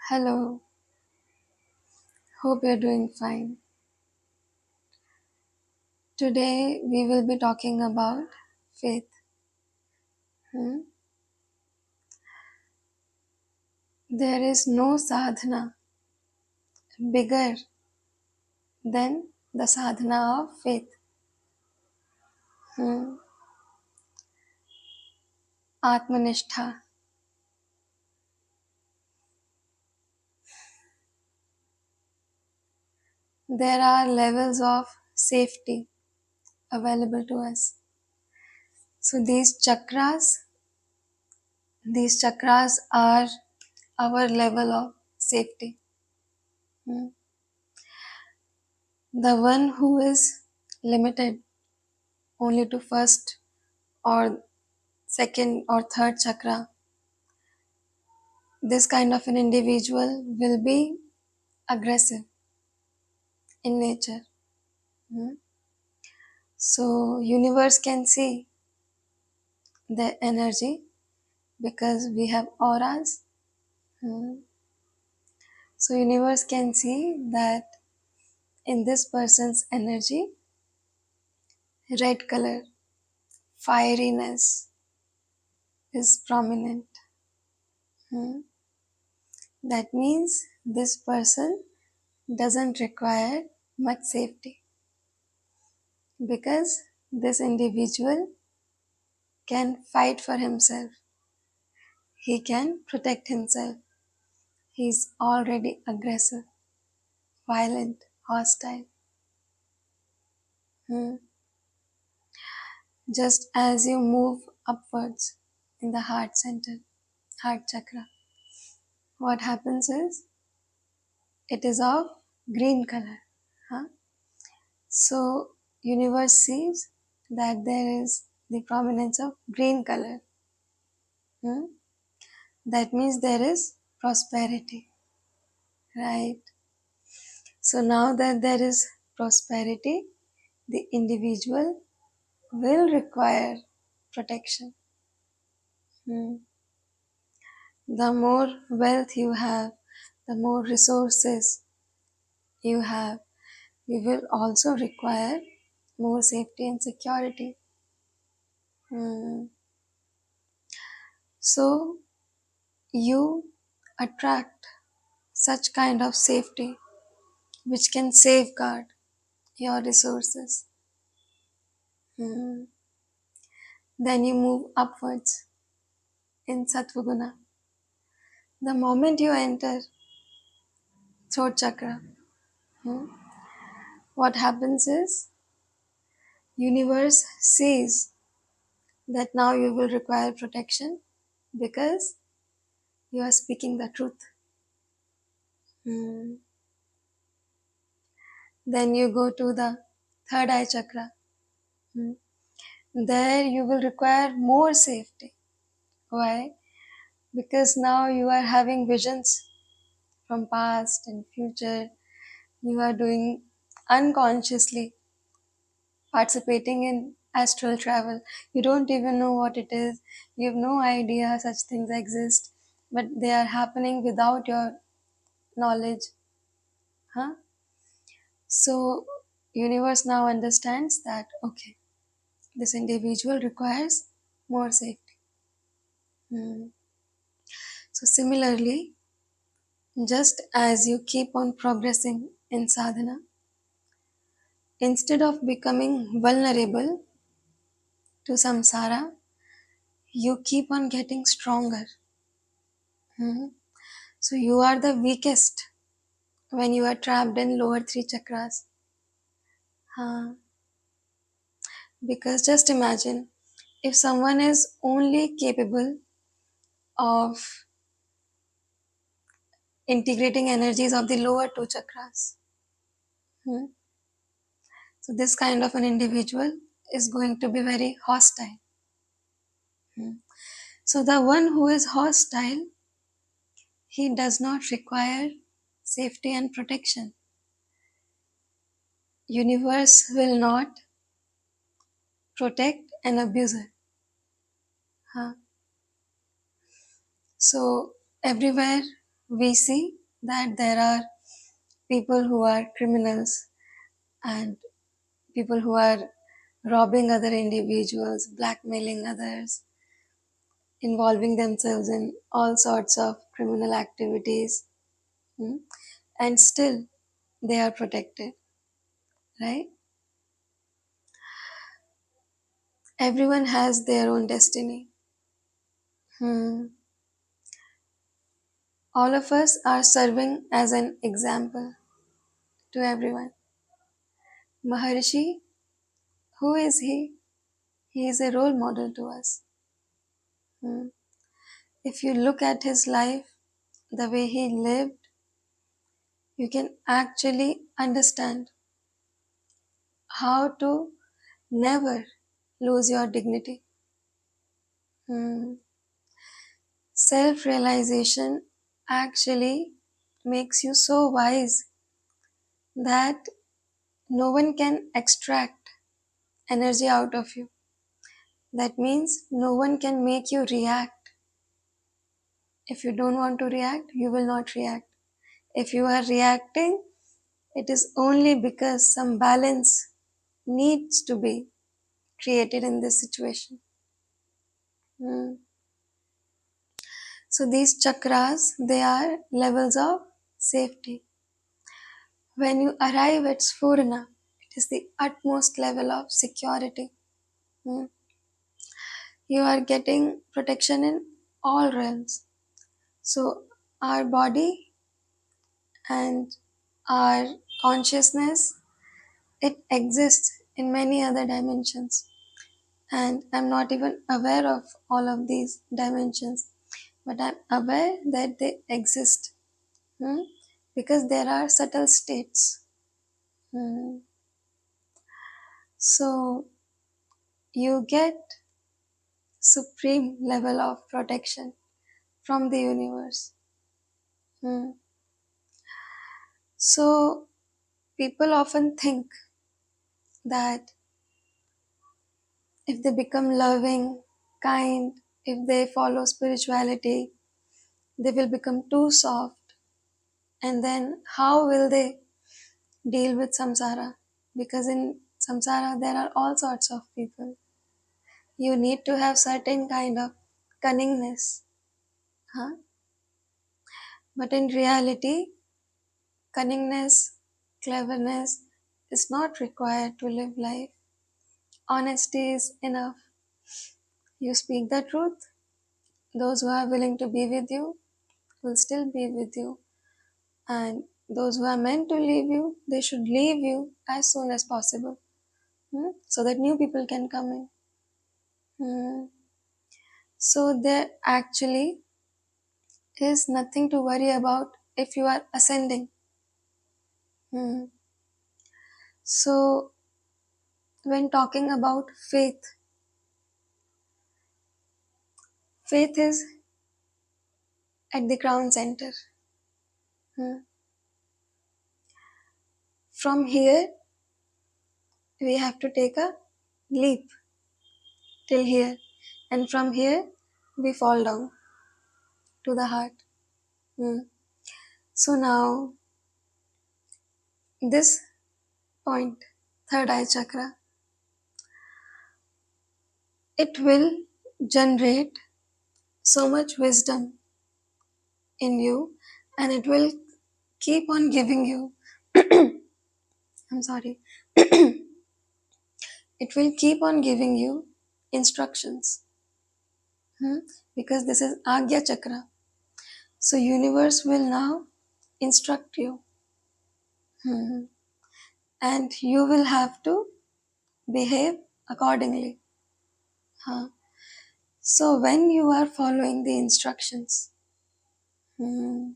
Hello, hope you're doing fine. Today we will be talking about faith. Hmm? There is no sadhana bigger than the sadhana of faith. Hmm? Atmanishtha. There are levels of safety available to us. So these chakras are our level of safety. Hmm? The one who is limited only to first or second or third chakra, this kind of an individual will be aggressive in nature. Hmm? So universe can see the energy because we have auras. Hmm? So universe can see that in this person's energy, red color, fieriness is prominent. Hmm? That means this person doesn't require much safety because this individual can fight for himself. He can protect himself. He's already aggressive, violent, hostile. Hmm. Just as you move upwards in the heart center, heart chakra, what happens is it is of green color. Huh? So universe sees that there is the prominence of green color. Hmm? That means there is prosperity, right? So now that there is prosperity, the individual will require protection. Hmm. The more wealth you have, the more resources you have, you will also require more safety and security. Hmm. So you attract such kind of safety which can safeguard your resources. Hmm. Then you move upwards in Sattvaguna. The moment you enter throat chakra, hmm, what happens is universe sees that now you will require protection because you are speaking the truth. Hmm. Then you go to the third eye chakra. Hmm. There you will require more safety. Why? Because now you are having visions from past and future. You are doing unconsciously participating in astral travel. You don't even know what it is. You have no idea such things exist, but they are happening without your knowledge. Huh? So universe now understands that okay, this individual requires more safety. Hmm. So similarly, just as you keep on progressing in sadhana, instead of becoming vulnerable to samsara, you keep on getting stronger. Hmm. So you are the weakest when you are trapped in lower three chakras. Huh. Because just imagine if someone is only capable of integrating energies of the lower two chakras. Hmm. So this kind of an individual is going to be very hostile. Hmm. So the one who is hostile, he does not require safety and protection. Universe will not protect an abuser. Huh? So everywhere we see that there are people who are criminals and people who are robbing other individuals, blackmailing others, involving themselves in all sorts of criminal activities, hmm, and still they are protected, right? Everyone has their own destiny. Hmm. All of us are serving as an example to everyone. Maharishi, who is he? He is a role model to us. Hmm. If you look at his life, the way he lived, you can actually understand how to never lose your dignity. Hmm. Self realization actually makes you so wise that no one can extract energy out of you. That means no one can make you react. If you don't want to react, you will not react. If you are reacting, it is only because some balance needs to be created in this situation. Hmm. So these chakras, they are levels of safety. When you arrive at Sphurana, it is the utmost level of security. Hmm. You are getting protection in all realms. So our body and our consciousness, it exists in many other dimensions. And I'm not even aware of all of these dimensions, but I'm aware that they exist, hmm, because there are subtle states. Hmm. So you get supreme level of protection from the universe. Hmm. So people often think that if they become loving, kind, if they follow spirituality, they will become too soft. And then how will they deal with samsara? Because in samsara there are all sorts of people. You need to have certain kind of cunningness. Huh? But in reality, cunningness, cleverness is not required to live life. Honesty is enough. You speak the truth. Those who are willing to be with you will still be with you. And those who are meant to leave you, they should leave you as soon as possible, so that new people can come in. Hmm. So there actually is nothing to worry about if you are ascending. Hmm. So when talking about faith, faith is at the crown center. Hmm. From here, we have to take a leap till here, and from here, we fall down to the heart. Hmm. So now, this point, third eye chakra, it will generate so much wisdom in you, and it will keep on giving you, I'm sorry, it will keep on giving you instructions, hmm, because this is Agya chakra. So universe will now instruct you, hmm, and you will have to behave accordingly. Huh? So when you are following the instructions, hmm,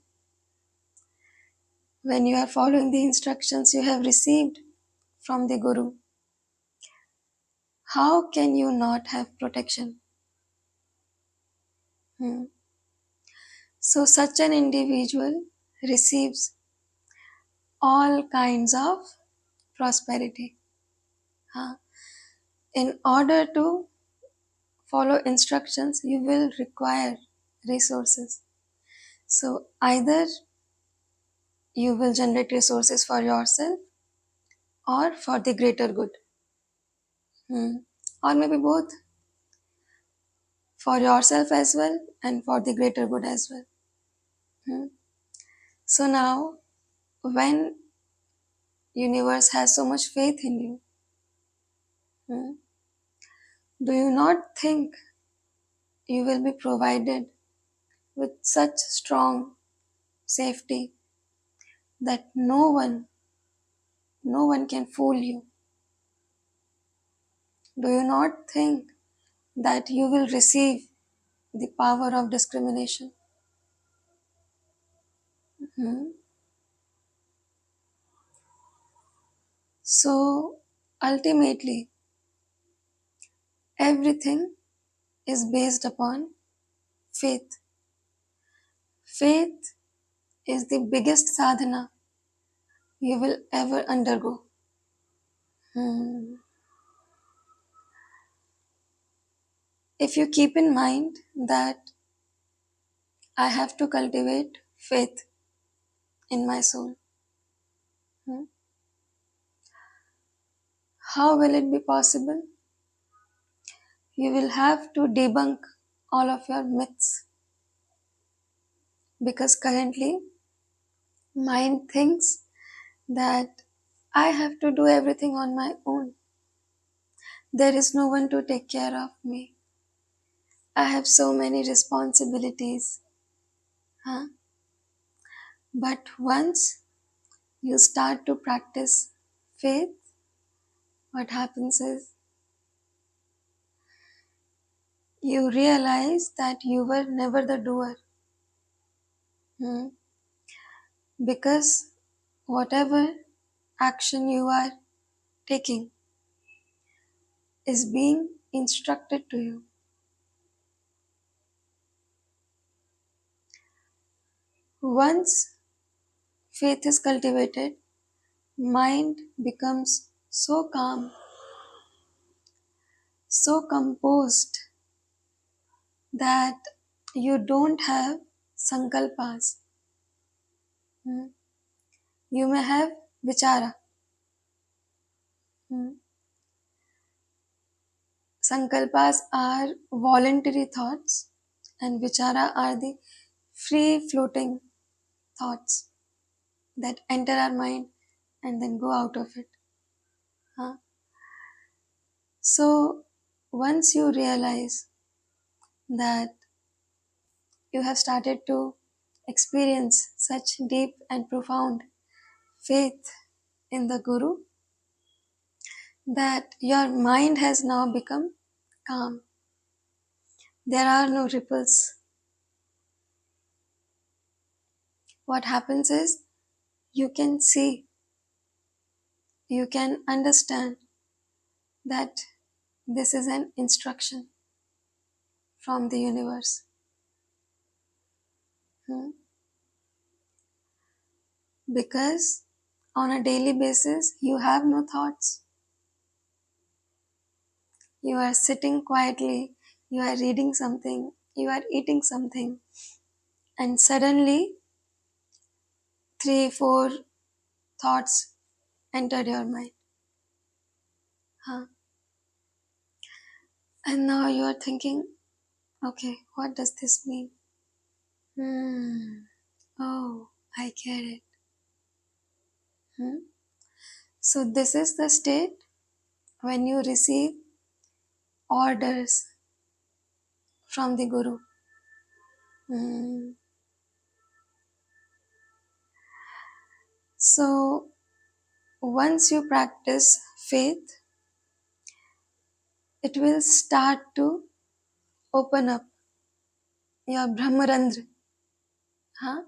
when you are following the instructions you have received from the Guru, how can you not have protection? Hmm. So such an individual receives all kinds of prosperity. Huh? In order to follow instructions, you will require resources. So either you will generate resources for yourself or for the greater good. Hmm. Or maybe both, for yourself as well and for the greater good as well. Hmm. So now, when universe has so much faith in you, hmm, do you not think you will be provided with such strong safety that no one can fool you? Do you not think that you will receive the power of discrimination? Hmm. So ultimately, everything is based upon faith. Faith is the biggest sadhana you will ever undergo. Hmm. If you keep in mind that I have to cultivate faith in my soul, hmm, how will it be possible? You will have to debunk all of your myths, because currently mind thinks that I have to do everything on my own. There is no one to take care of me. I have so many responsibilities. Huh? But once you start to practice faith, what happens is you realize that you were never the doer. Hmm? Because whatever action you are taking is being instructed to you. Once faith is cultivated, mind becomes so calm, so composed that you don't have sankalpas. Hmm? You may have vichara. Hmm? Sankalpas are voluntary thoughts, and vichara are the free floating thoughts that enter our mind and then go out of it. Huh? So, once you realize that you have started to experience such deep and profound faith in the Guru, that your mind has now become calm. There are no ripples. What happens is you can see, you can understand that this is an instruction from the universe. Hmm? Because on a daily basis, you have no thoughts. You are sitting quietly, you are reading something, you are eating something, and suddenly three, four thoughts entered your mind. Huh? And now you are thinking, okay, what does this mean? Hmm. Oh, I get it. Hmm? So this is the state when you receive orders from the Guru. Hmm. So once you practice faith, it will start to open up your Brahmarandra. Huh?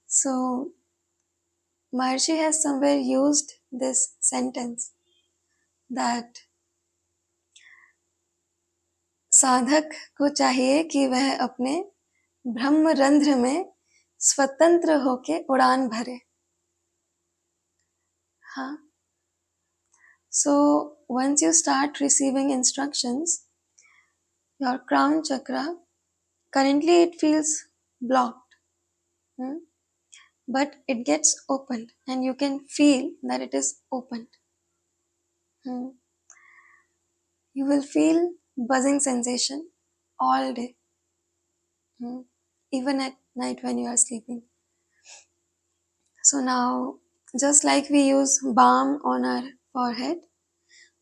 So Maharshi has somewhere used this sentence that साधक को चाहिए कि वह अपने ब्रह्मरंध्र में स्वतंत्र होके उड़ान भरे. हाँ. So once you start receiving instructions, your crown chakra, currently it feels blocked. Hmm? But it gets opened and you can feel that it is opened. Hmm? You will feel buzzing sensation all day, hmm? Even at night when you are sleeping. So now, just like we use balm on our forehead,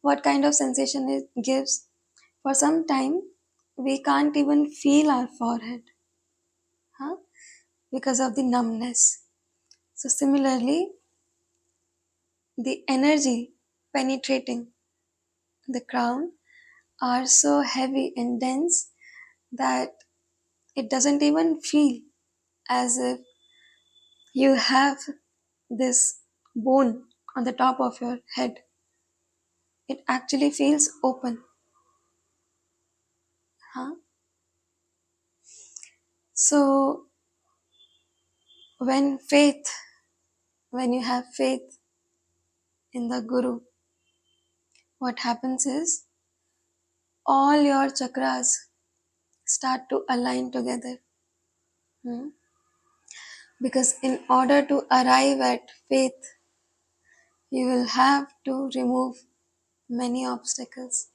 what kind of sensation it gives? For some time, we can't even feel our forehead, huh? Because of the numbness. So similarly, the energy penetrating the crown are so heavy and dense that it doesn't even feel as if you have this bone on the top of your head. It actually feels open, huh? So when faith, when you have faith in the Guru, what happens is all your chakras start to align together. Hmm? Because in order to arrive at faith, you will have to remove many obstacles.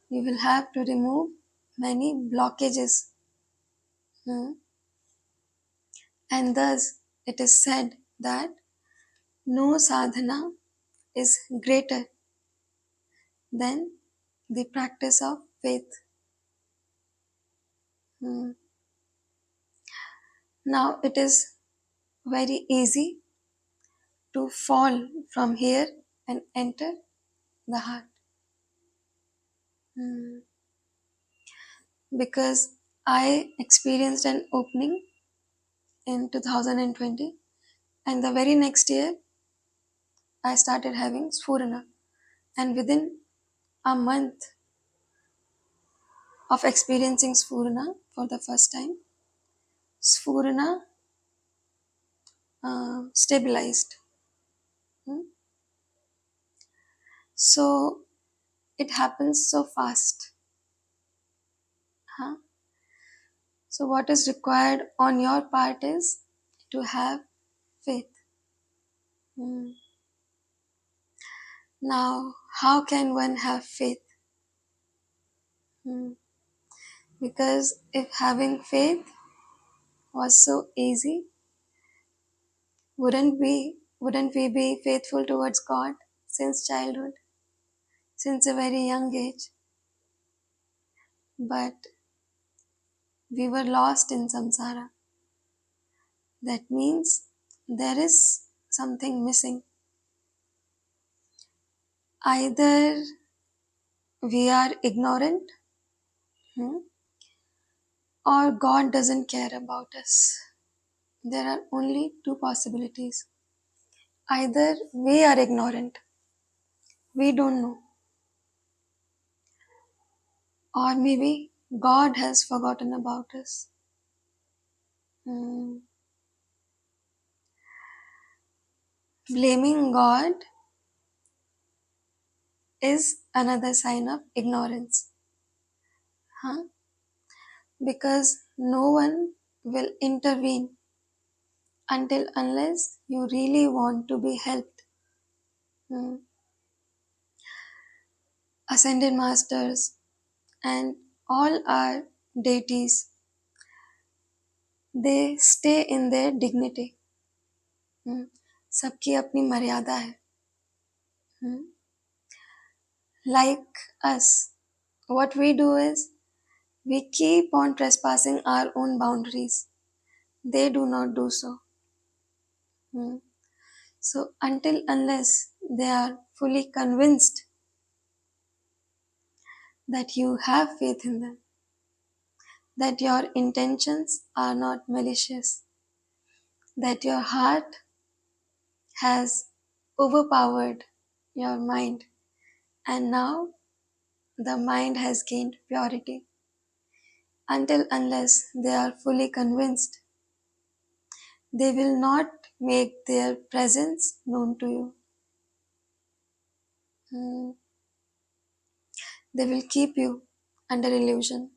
You will have to remove many blockages. Hmm? And thus, it is said that no sadhana is greater than the practice of faith. Hmm. Now, it is very easy to fall from here and enter the heart. Hmm. Because I experienced an opening in 2020, and the very next year I started having Sphurana. And within a month of experiencing Sphurana for the first time, Sphurana stabilized. Hmm? So it happens so fast. Huh? So, what is required on your part is to have faith. Hmm. Now, how can one have faith? Hmm. Because if having faith was so easy, wouldn't we be faithful towards God since childhood, since a very young age? But we were lost in samsara. That means there is something missing. Either we are ignorant, hmm, or God doesn't care about us. There are only two possibilities. Either we are ignorant, we don't know, or maybe God has forgotten about us. Hmm. Blaming God is another sign of ignorance, huh? Because no one will intervene until unless you really want to be helped. Hmm. Ascended masters and all our deities, they stay in their dignity. Hmm. सबकी अपनी मर्यादा है. Hmm. Like us, what we do is we keep on trespassing our own boundaries. They do not do so. Hmm. So until unless they are fully convinced that you have faith in them, that your intentions are not malicious, that your heart has overpowered your mind, and now the mind has gained purity. Until unless they are fully convinced, they will not make their presence known to you. Hmm. They will keep you under illusion.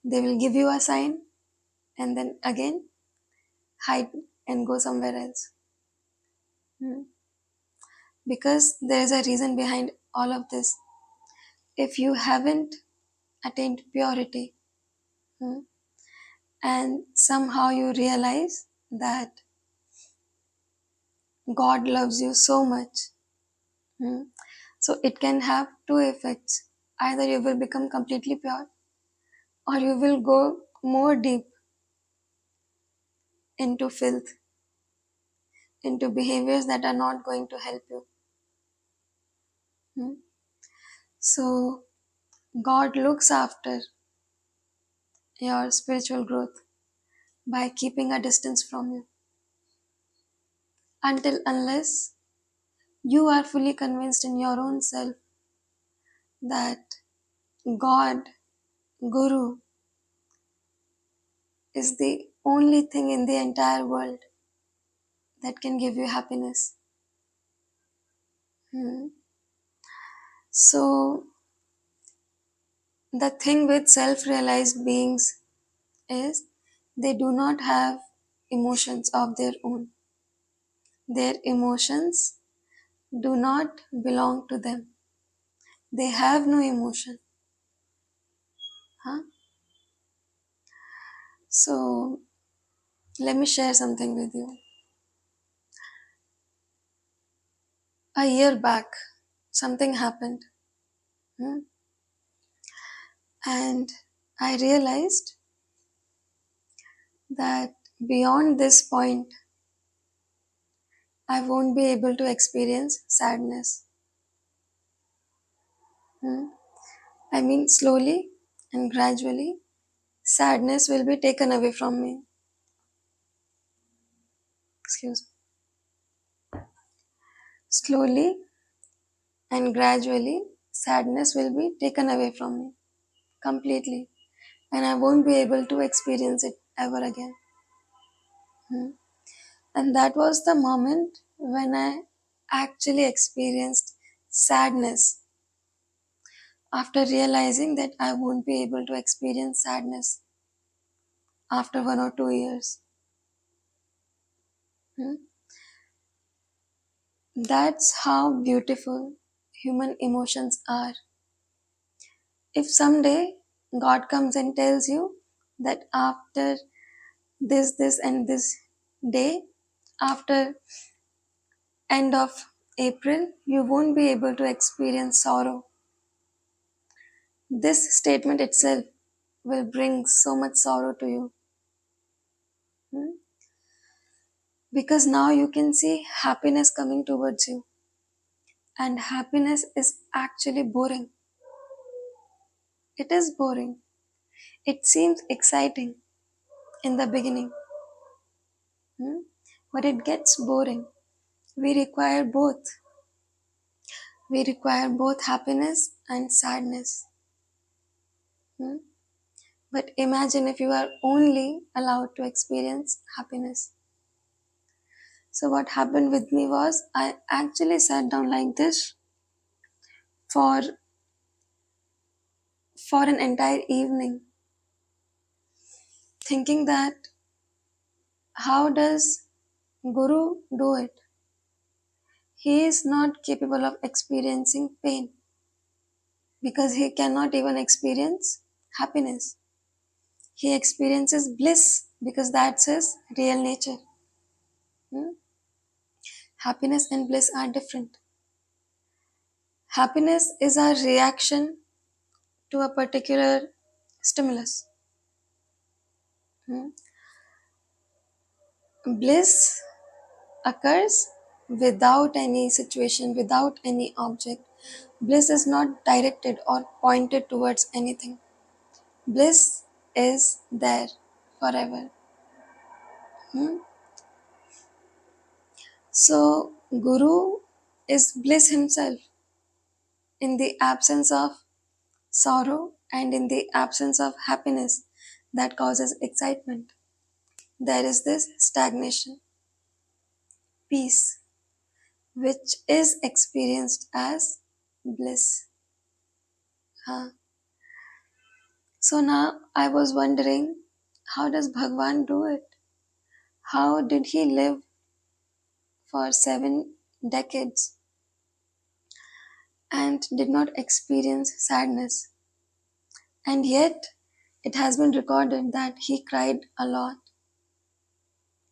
They will give you a sign and then again hide and go somewhere else. Hmm. Because there is a reason behind all of this. If you haven't attained purity, hmm, and somehow you realize that God loves you so much, hmm, so it can have two effects. Either you will become completely pure, or you will go more deep into filth, into behaviors that are not going to help you. Hmm. So, God looks after your spiritual growth by keeping a distance from you until unless you are fully convinced in your own self that God, Guru, is the only thing in the entire world that can give you happiness. Hmm. So, the thing with self realized beings is they do not have emotions of their own. Their emotions do not belong to them. They have no emotion. Huh? So, let me share something with you. A year back, something happened. Hmm? And I realized that beyond this point, I won't be able to experience sadness. Hmm? I mean, slowly and gradually, sadness will be taken away from me. Excuse me. Slowly and gradually, sadness will be taken away from me completely, and I won't be able to experience it ever again. Hmm. And that was the moment when I actually experienced sadness after realizing that I won't be able to experience sadness after 1 or 2 years. Hmm. That's how beautiful human emotions are. If someday God comes and tells you that after this, and this day, after end of April, you won't be able to experience sorrow. This statement itself will bring so much sorrow to you. Hmm? Because now you can see happiness coming towards you. And happiness is actually boring. It is boring. It seems exciting in the beginning, hmm, but it gets boring. We require both. We require both happiness and sadness. Hmm? But imagine if you are only allowed to experience happiness. So, what happened with me was I actually sat down like this for, for an entire evening, thinking that how does Guru do it? He is not capable of experiencing pain because he cannot even experience happiness. He experiences bliss because that's his real nature. Hmm? Happiness and bliss are different. Happiness is our reaction to a particular stimulus. Hmm? Bliss occurs without any situation, without any object. Bliss is not directed or pointed towards anything. Bliss is there forever. Hmm? So, Guru is bliss himself in the absence of sorrow and in the absence of happiness that causes excitement. There is this stagnation, peace, which is experienced as bliss. Huh? So now I was wondering, how does Bhagwan do it? How did he live for 7 decades and did not experience sadness? And yet, it has been recorded that he cried a lot.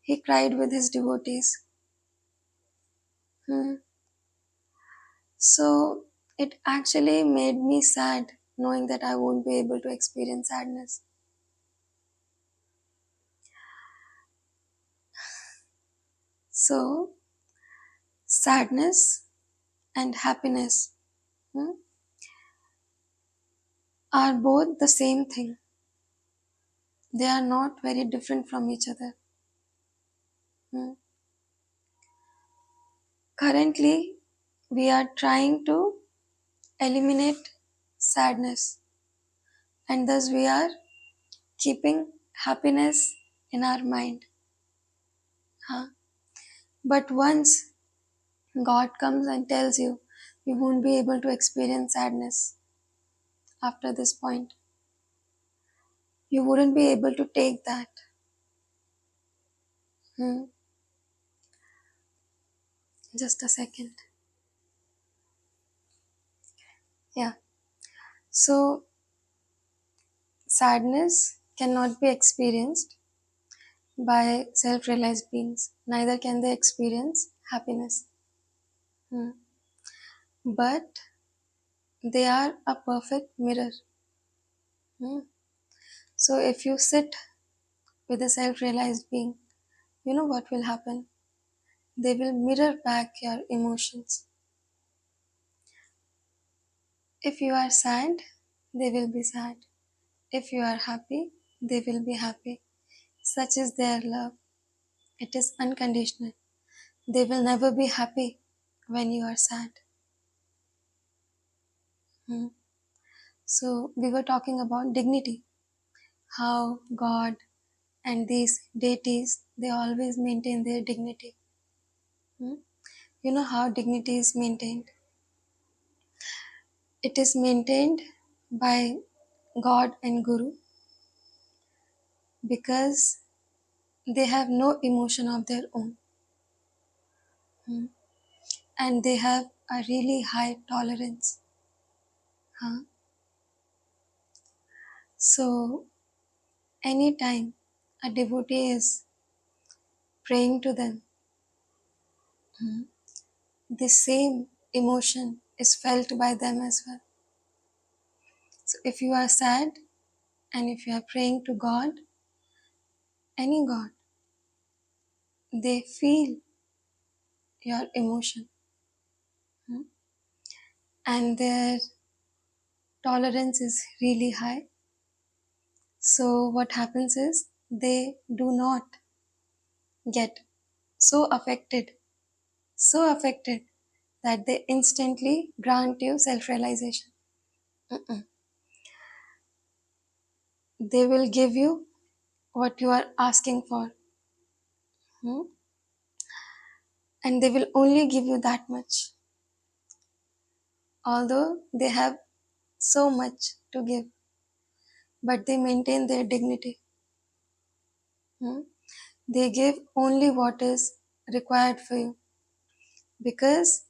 He cried with his devotees. Hmm. So, it actually made me sad knowing that I won't be able to experience sadness. So, sadness and happiness, hmm, are both the same thing. They are not very different from each other. Hmm. Currently, we are trying to eliminate sadness, and thus we are keeping happiness in our mind. Huh? But once God comes and tells you, you won't be able to experience sadness after this point, you wouldn't be able to take that. Hmm. Just a second. Yeah. So, sadness cannot be experienced by self realized beings, neither can they experience happiness. Hmm. But they are a perfect mirror. Hmm. So, if you sit with a self realized being, you know what will happen? They will mirror back your emotions. If you are sad, they will be sad. If you are happy, they will be happy. Such is their love. It is unconditional. They will never be happy when you are sad. Hmm. So, we were talking about dignity, how God and these deities, they always maintain their dignity. Hmm. You know how dignity is maintained? It is maintained by God and Guru because they have no emotion of their own. Hmm. And they have a really high tolerance. Huh? So, anytime a devotee is praying to them, hmm, the same emotion is felt by them as well. So, if you are sad and if you are praying to God, any God, they feel your emotion, hmm, and their tolerance is really high. So, what happens is they do not get so affected that they instantly grant you self realization. They will give you what you are asking for, hmm, and they will only give you that much, although they have so much to give, but they maintain their dignity. Hmm. They give only what is required for you, because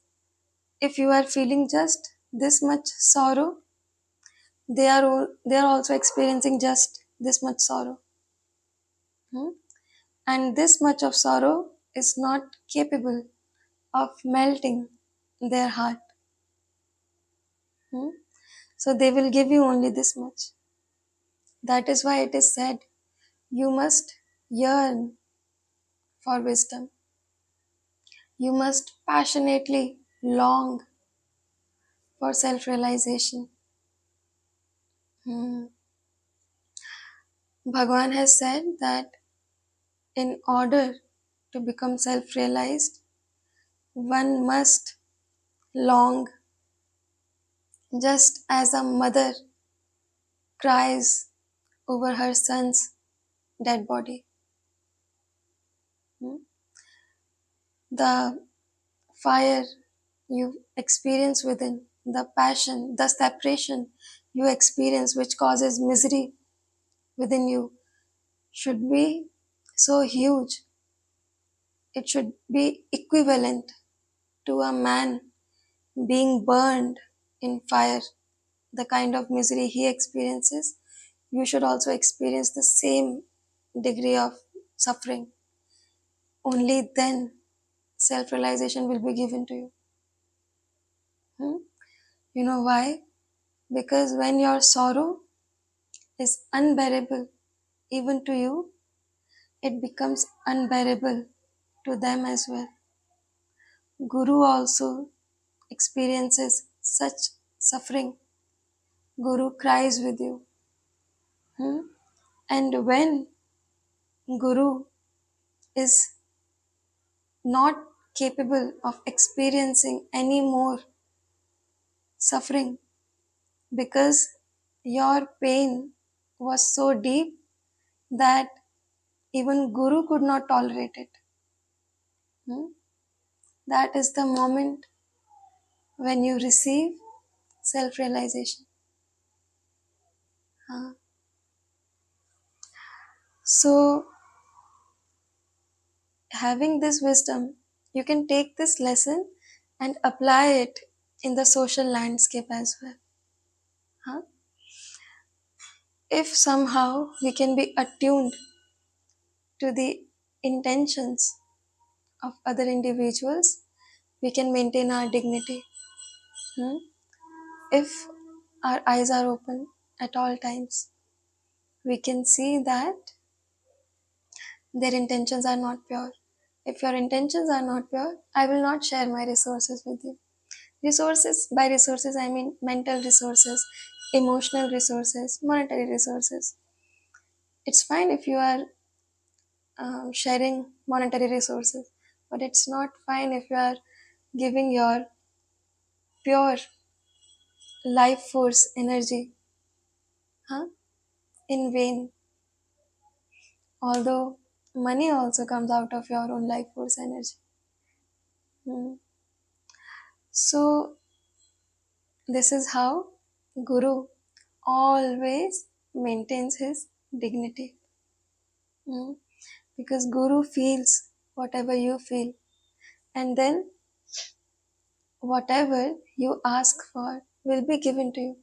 if you are feeling just this much sorrow, they are also experiencing just this much sorrow. Hmm. And this much of sorrow is not capable of melting their heart. Hmm. So they will give you only this much. That is why it is said, you must yearn for wisdom. You must passionately long for self realization. Hmm. Bhagavan has said that in order to become self realized, one must long, just as a mother cries over her son's dead body. Hmm. The fire you experience within, the passion, the separation you experience, which causes misery within you, should be so huge It should be equivalent to a man being burned in fire. The kind of misery he experiences, you should also experience the same degree of suffering. Only then self realization will be given to you. Hmm? You know why? Because when your sorrow is unbearable even to you, it becomes unbearable to them as well. Guru also experiences such suffering. Guru cries with you. Hmm? And when Guru is not capable of experiencing any more suffering because your pain was so deep that even Guru could not tolerate it. Hmm? That is the moment when you receive self realization. So, having this wisdom, you can take this lesson and apply it in the social landscape as well. Huh? If somehow we can be attuned to the intentions of other individuals, we can maintain our dignity. Hmm? If our eyes are open at all times, we can see that their intentions are not pure. If your intentions are not pure, I will not share my resources with you. Resources, by resources, I mean mental resources, emotional resources, monetary resources. It's fine if you are sharing monetary resources, but it's not fine if you are giving your pure life force energy, huh, in vain. Although money also comes out of your own life force energy. Hmm. So, this is how Guru always maintains his dignity. Hmm. Because Guru feels whatever you feel, and then whatever you ask for will be given to you.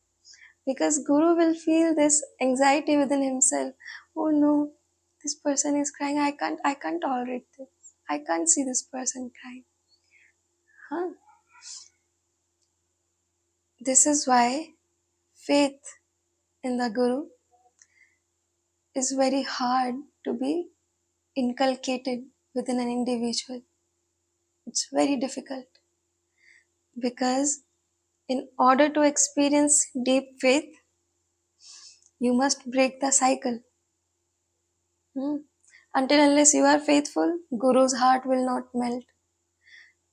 Because Guru will feel this anxiety within himself. Oh no, this person is crying. I can't tolerate this. I can't see this person crying. Huh? This is why faith in the Guru is very hard to be inculcated within an individual. It's very difficult because in order to experience deep faith, you must break the cycle. Hmm. Until unless you are faithful, Guru's heart will not melt.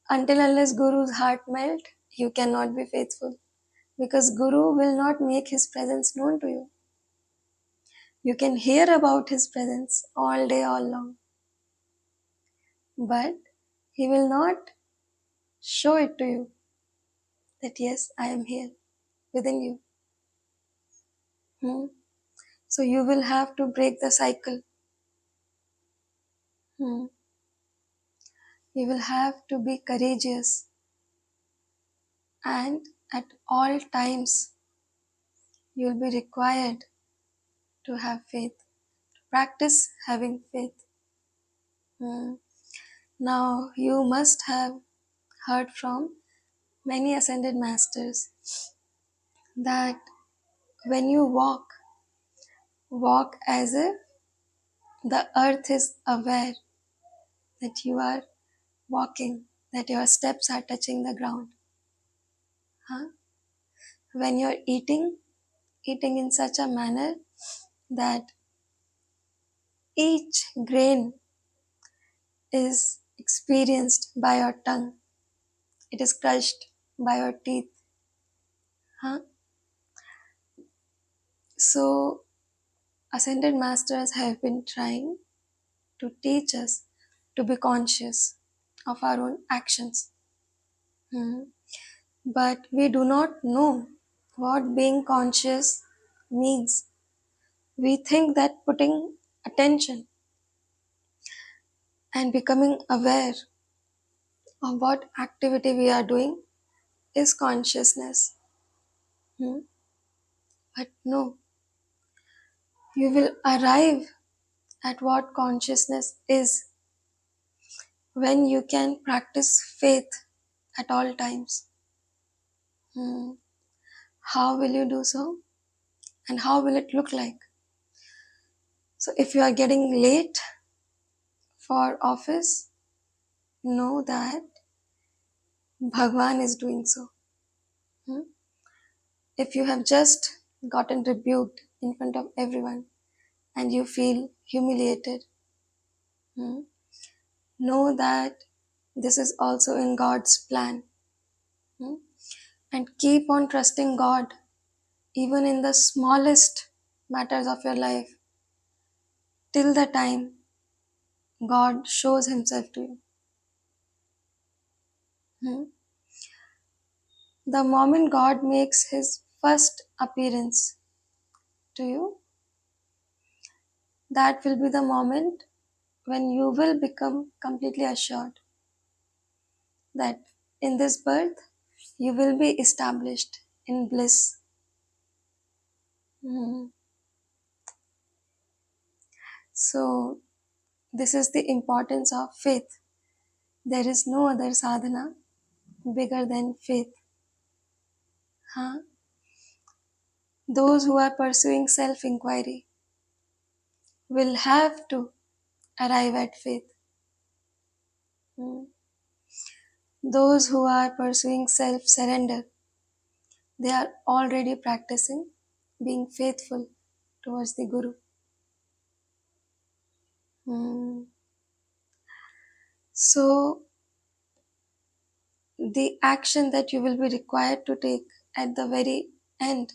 Until unless Guru's heart melt, you cannot be faithful. Because Guru will not make his presence known to you. You can hear about his presence all day, all long. But he will not show it to you that yes, I am here within you. Hmm. So you will have to break the cycle. Hmm. You will have to be courageous and at all times you will be required to have faith, to practice having faith. Hmm. Now you must have heard from many ascended masters that when you walk, walk as if the earth is aware that you are walking, that your steps are touching the ground. Huh? When you're eating, eating in such a manner that each grain is experienced by your tongue. It is crushed by your teeth. Huh? So, ascended masters have been trying to teach us to be conscious of our own actions. Hmm. But we do not know what being conscious means. We think that putting attention and becoming aware of what activity we are doing is consciousness. Hmm? But no, you will arrive at what consciousness is when you can practice faith at all times. Hmm. How will you do so? And how will it look like? So, if you are getting late for office, know that Bhagwan is doing so. Hmm? If you have just gotten rebuked in front of everyone and you feel humiliated, hmm, know that this is also in God's plan. Hmm? And keep on trusting God even in the smallest matters of your life till the time God shows Himself to you. Hmm? The moment God makes His first appearance to you, that will be the moment when you will become completely assured that in this birth you will be established in bliss. Hmm. So, this is the importance of faith. There is no other sadhana bigger than faith. Huh? Those who are pursuing self inquiry will have to arrive at faith. Hmm. Those who are pursuing self surrender, they are already practicing being faithful towards the Guru. Hmm. So, the action that you will be required to take at the very end,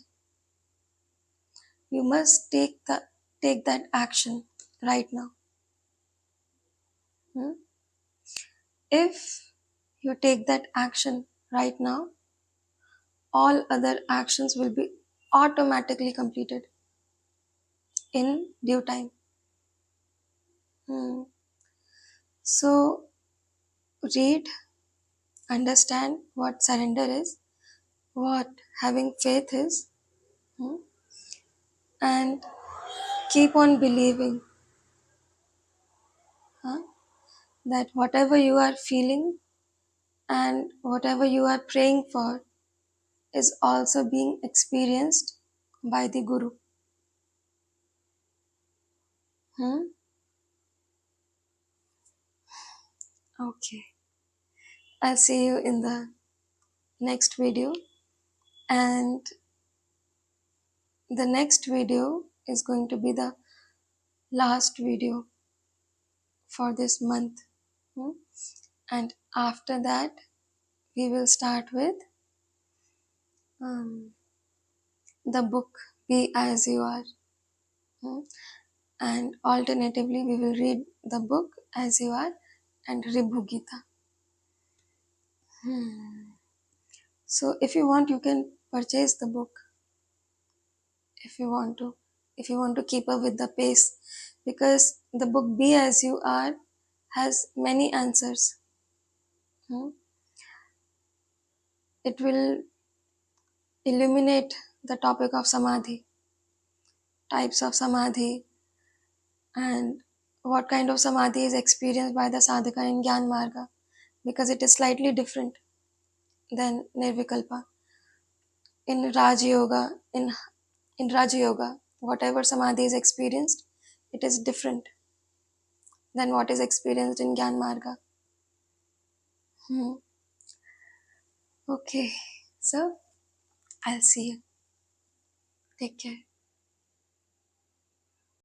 you must take that action right now. Hmm? If you take that action right now, all other actions will be automatically completed in due time. Hmm. So, read, understand what surrender is, what having faith is, hmm, and keep on believing, huh, that whatever you are feeling and whatever you are praying for is also being experienced by the Guru. Hmm? Okay. I'll see you in the next video, and the next video is going to be the last video for this month. Hmm? And after that, we will start with um, the book Be As You Are. Hmm? And alternatively, we will read the book As You Are and Ribhu Gita. Hmm. So, if you want, you can purchase the book if you want to. If you want to keep up with the pace, because the book Be As You Are has many answers. Hmm? It will illuminate the topic of samadhi, types of samadhi, and what kind of samadhi is experienced by the sadhaka in Gyan Marga, because it is slightly different than Nirvikalpa. In Raj Yoga, in Raj Yoga, whatever samadhi is experienced, it is different than what is experienced in Gyan Marga. Hmm. Okay, so I'll see you. Take care.